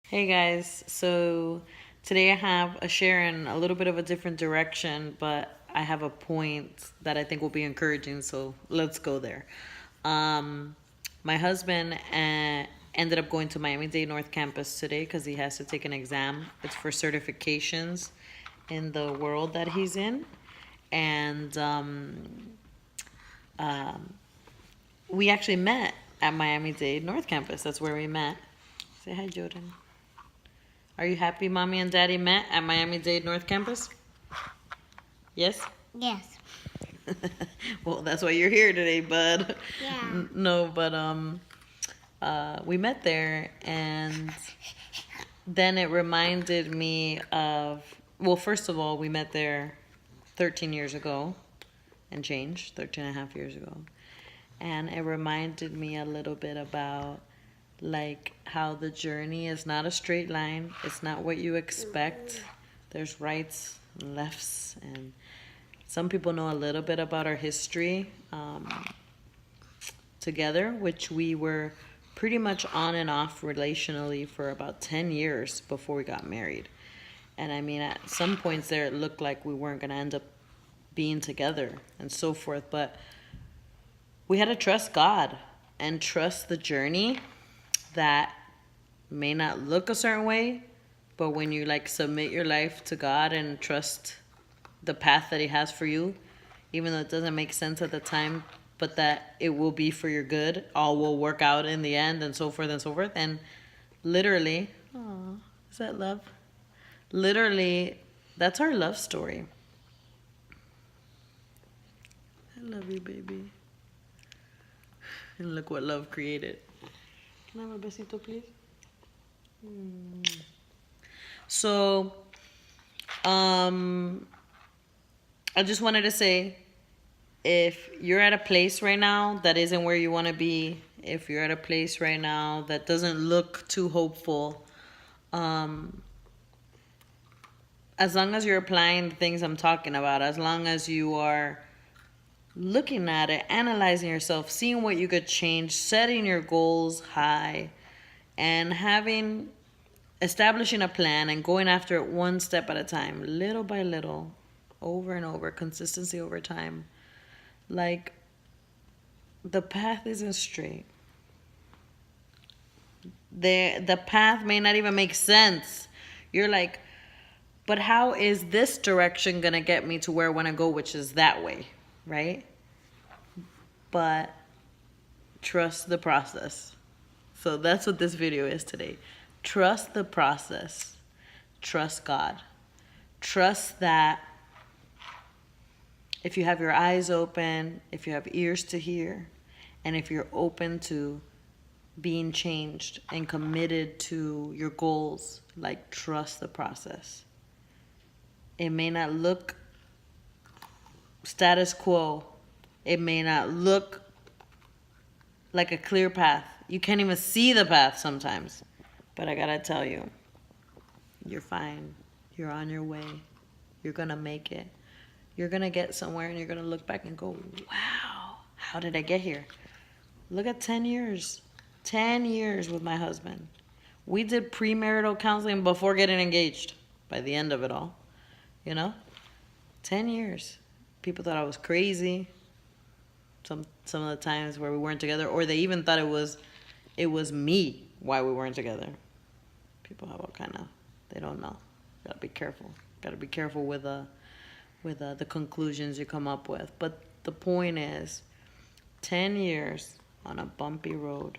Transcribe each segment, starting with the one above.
Hey guys, so today I have a share in a little bit of a different direction, but I have a point that I think will be encouraging, so let's go there. Um, my husband ended up going to Miami-Dade North Campus today because he has to take an exam. It's for certifications in the world that he's in. And we actually met at Miami-Dade North Campus. That's where we met. Say hi, Jordan. Are you happy mommy and daddy met at Miami-Dade North Campus? Yes? Yes. Well, that's why you're here today, bud. Yeah. No, but we met there, and then it reminded me of, well, first of all, we met there 13 years ago and changed, 13 and a half years ago. And it reminded me a little bit about like how the journey is not a straight line. It's not what you expect. There's rights and lefts, and some people know a little bit about our history together, which we were pretty much on and off relationally for about 10 years before we got married. And I mean, at some points there, it looked like we weren't going to end up being together and so forth. But we had to trust God and trust the journey that may not look a certain way, but when you like submit your life to God and trust the path that He has for you, even though it doesn't make sense at the time, but that it will be for your good, all will work out in the end, and so forth and so forth. And literally, oh, is that love? Literally, that's our love story. I love you, baby. And look what love created. Can I have a besito, please? So, I just wanted to say, if you're at a place right now that isn't where you want to be, if you're at a place right now that doesn't look too hopeful, as long as you're applying the things I'm talking about, as long as you are looking at it, analyzing yourself, seeing what you could change, setting your goals high, and establishing a plan and going after it one step at a time, little by little, over and over, consistency over time. Like, the path isn't straight. The path may not even make sense. You're like, but how is this direction gonna get me to where I want to go, which is that way, right? But trust the process. So that's what this video is today. Trust the process. Trust God. Trust that if you have your eyes open, if you have ears to hear, and if you're open to being changed and committed to your goals, like, trust the process. It may not look status quo. It may not look like a clear path. You can't even see the path sometimes. But I gotta tell you, you're fine. You're on your way. You're gonna make it. You're gonna get somewhere and you're gonna look back and go, wow, how did I get here? Look at 10 years. 10 years with my husband. We did premarital counseling before getting engaged by the end of it all. You know? 10 years. People thought I was crazy. Some of the times where we weren't together, or they even thought it was me why we weren't together. People have all kind of, they don't know. Gotta be careful. Gotta be careful with the conclusions you come up with. But the point is, 10 years on a bumpy road.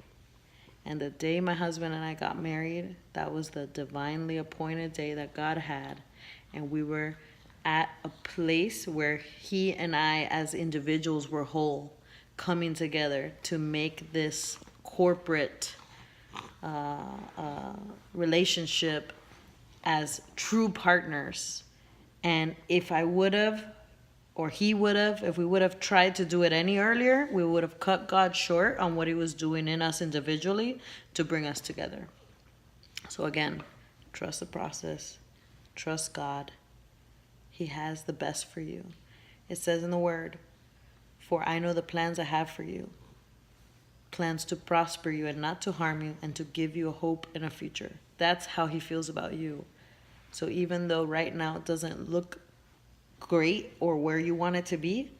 And the day my husband and I got married, that was the divinely appointed day that God had. And we were at a place where He and I as individuals were whole, coming together to make this corporate relationship as true partners. And if I would have, or he would have, if we would have tried to do it any earlier, we would have cut God short on what He was doing in us individually to bring us together. So again, trust the process. Trust God. He has the best for you. It says in the Word, for I know the plans I have for you. plans to prosper you and not to harm you and to give you a hope and a future. That's how he feels about you. So even though right now it doesn't look great or where you want it to be,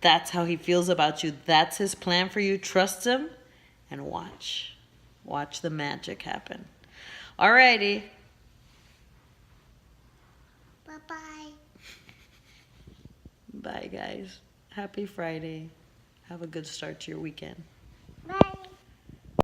that's how he feels about you. That's his plan for you. Trust him and watch. Watch the magic happen. Alrighty. Bye-bye. Bye, guys. Happy Friday. Have a good start to your weekend. Bye.